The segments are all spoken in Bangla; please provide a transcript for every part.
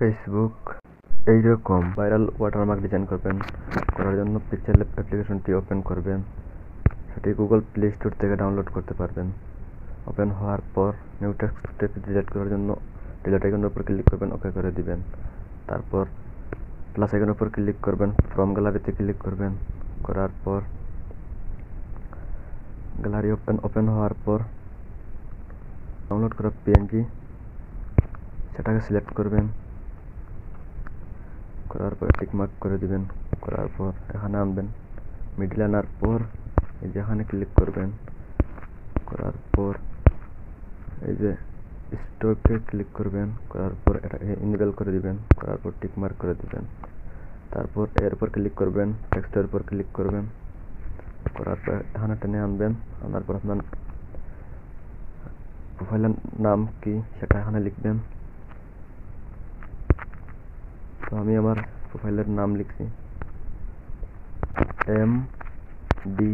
ফেসবুক এইরকম ভাইরাল ওয়াটারমার্ক ডিজাইন করবেন। করার জন্য পিক্সেল ল্যাব অ্যাপ্লিকেশনটি ওপেন করবেন। সেটি গুগল প্লে স্টোর থেকে ডাউনলোড করতে পারবেন। ওপেন হওয়ার পর নিউ টেক্সট ডিলিট করার জন্য ডিলিট আইকনের উপর ক্লিক করবেন, ওকে করে দিবেন। তারপর প্লাস আইকনের উপর ক্লিক করবেন, ফ্রম গ্যালারিতে ক্লিক করবেন। করার পর গ্যালারি ওপেন হওয়ার পর ডাউনলোড করা পিএনজি সেটাকে সিলেক্ট করবেন। করার পর টিক মার্ক করে দিবেন। করার পর এখানে আনবেন, মিডলে আনার পর এই যে এখানে ক্লিক করবেন। করার পর এই যে স্টকে ক্লিক করবেন। করার পর এটাকে ইনেবল করে দিবেন। করার পর টিক মার্ক করে দিবেন। তারপর এর উপর ক্লিক করবেন, টেক্সটের উপর ক্লিক করবেন। করার পর এখানে টেনে আনবেন। আনার পর আপনার প্রোফাইলের নাম কি সেটা এখানে লিখবেন। তো আমি আমার প্রোফাইলের নাম লিখছি MDABUSAHID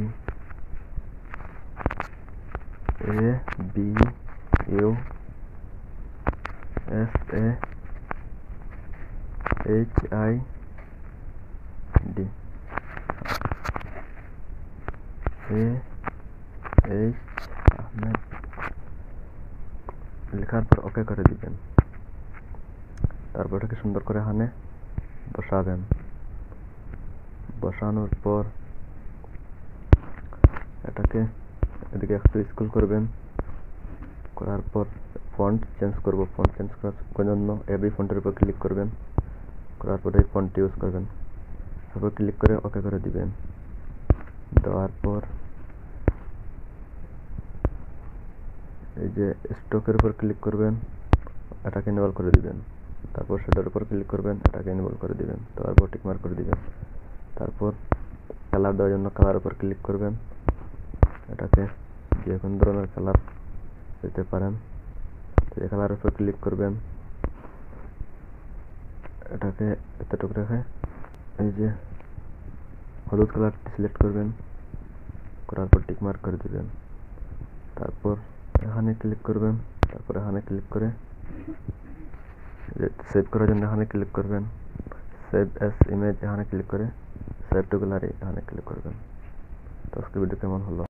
আহমেদ লেখার পর ওকে করে দিবেন। তারপর এটাকে সুন্দর করে এখানে বসাবেন। বসানোর পর এটাকে এদিকে একটু স্ক্রল করবেন। করার পর ফন্ট চেঞ্জ করব। ফন্ট চেঞ্জ করার জন্য এবি ফন্টের উপর ক্লিক করবেন। করার পর এই ফন্ট ইউজ করবেন। তারপর ক্লিক করে ওকে করে দিবেন। দেওয়ার পর এই যে স্টকের উপর ক্লিক করবেন, এটাকে ইনেবল করে দিবেন। তারপর সেটার উপর ক্লিক করবেন, এটাকে ইনেবল করে দিবেন। তারপর টিক মার্ক করে দিবেন। তারপর কালার দেওয়ার জন্য কালার উপর ক্লিক করবেন। এটাকে যে কোনো ধরনের কালার দিতে পারেন। এই কালারের উপর ক্লিক করবেন। এটাকে এতটুকু রেখে এই যে হলুদ কালারটি সিলেক্ট করবেন। করার পর টিক মার্ক করে দিবেন। তারপর এখানে ক্লিক করবেন। তারপর এখানে ক্লিক করে সেভ করার জন্য এখানে ক্লিক করবেন। সেভ অ্যাজ ইমেজ এখানে ক্লিক করে সেভ টু গ্যালারি এখানে ক্লিক করবেন। তো আজকের ভিডিও কেমন হলো?